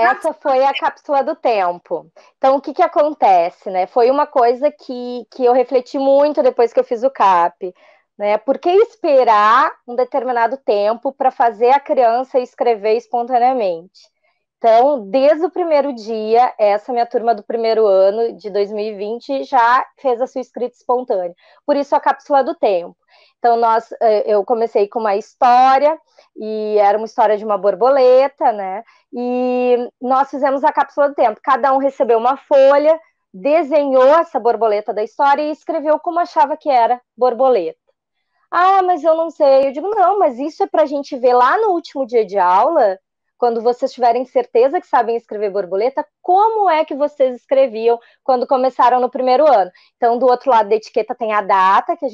essa foi a cápsula do tempo. Então, o que que acontece, né? Foi uma coisa que eu refleti muito depois que eu fiz o CAP, né? Por que esperar um determinado tempo para fazer a criança escrever espontaneamente? Então, desde o primeiro dia, essa minha turma do primeiro ano de 2020 já fez a sua escrita espontânea. Por isso a cápsula do tempo. Então, eu comecei com uma história, e era uma história de uma borboleta, né? E nós fizemos a cápsula do tempo. Cada um recebeu uma folha, desenhou essa borboleta da história e escreveu como achava que era borboleta. Ah, mas eu não sei. Eu digo, não, mas isso é para a gente ver lá no último dia de aula, quando vocês tiverem certeza que sabem escrever borboleta, como é que vocês escreviam quando começaram no primeiro ano. Então, do outro lado da etiqueta tem a data que a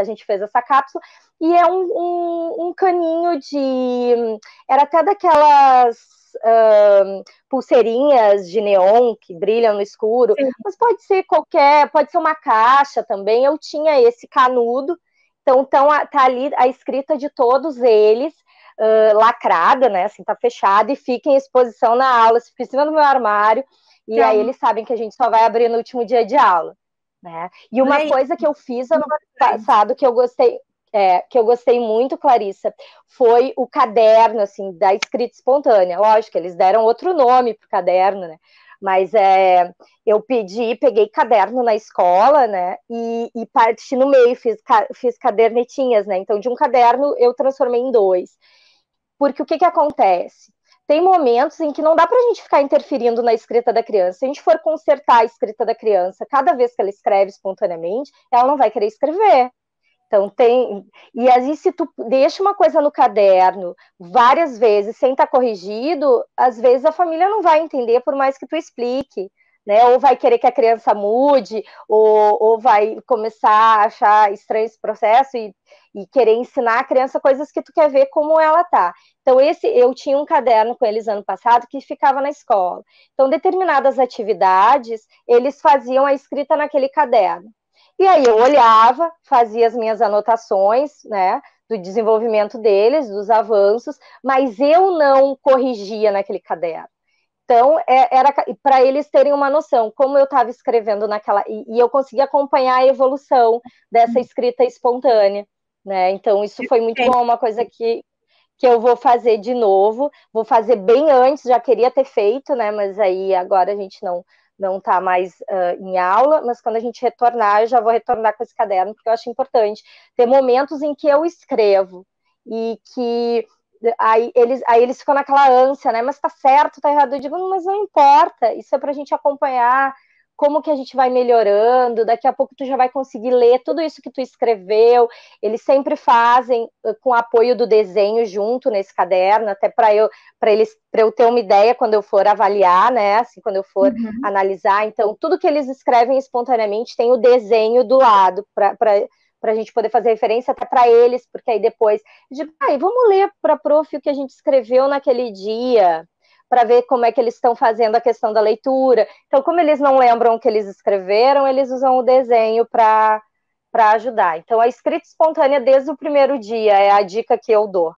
gente fez essa cápsula, e é um caninho de... Era até daquelas pulseirinhas de neon que brilham no escuro, Sim. mas pode ser qualquer, pode ser uma caixa também. Eu tinha esse canudo, então tá ali a escrita de todos eles, lacrada, né? Assim, tá fechada e fica em exposição na aula, se precisa no meu armário, e aí eles sabem que a gente só vai abrir no último dia de aula, né? E uma Olha isso, coisa que eu fiz ano importante. passado que eu gostei muito, Clarissa, foi o caderno, assim, da escrita espontânea. Lógico, eles deram outro nome pro caderno, né? Mas eu peguei caderno na escola, né? E parti no meio, fiz cadernetinhas, né? Então, de um caderno, eu transformei em dois. Porque o que acontece? Tem momentos em que não dá para a gente ficar interferindo na escrita da criança. Se a gente for consertar a escrita da criança cada vez que ela escreve espontaneamente, ela não vai querer escrever. Então tem. E às vezes, se tu deixa uma coisa no caderno várias vezes sem estar corrigido, às vezes a família não vai entender, por mais que tu explique. Né? Ou vai querer que a criança mude, ou vai começar a achar estranho esse processo e querer ensinar a criança coisas que tu quer ver como ela tá. Então, eu tinha um caderno com eles ano passado que ficava na escola. Então, determinadas atividades, eles faziam a escrita naquele caderno. E aí eu olhava, fazia as minhas anotações, né, do desenvolvimento deles, dos avanços, mas eu não corrigia naquele caderno. Então, era para eles terem uma noção, como eu estava escrevendo naquela... E eu conseguia acompanhar a evolução dessa escrita espontânea, né? Então, isso foi muito bom, uma coisa que eu vou fazer de novo, vou fazer bem antes, já queria ter feito, né? Mas aí agora a gente não está mais em aula, mas quando a gente retornar, eu já vou retornar com esse caderno, porque eu acho importante ter momentos em que eu escrevo e que aí eles ficam naquela ânsia, né? Mas tá certo, tá errado. Eu digo, mas não importa, isso é pra gente acompanhar como que a gente vai melhorando, daqui a pouco tu já vai conseguir ler tudo isso que tu escreveu. Eles sempre fazem com apoio do desenho junto nesse caderno, até para eu ter uma ideia quando eu for avaliar, né? Assim, quando eu for analisar. Então, tudo que eles escrevem espontaneamente tem o desenho do lado para a gente poder fazer referência até para eles, porque aí depois eu digo, vamos ler para a prof o que a gente escreveu naquele dia, para ver como é que eles estão fazendo a questão da leitura. Então, como eles não lembram o que eles escreveram, eles usam o desenho para ajudar. Então, a escrita espontânea desde o primeiro dia é a dica que eu dou.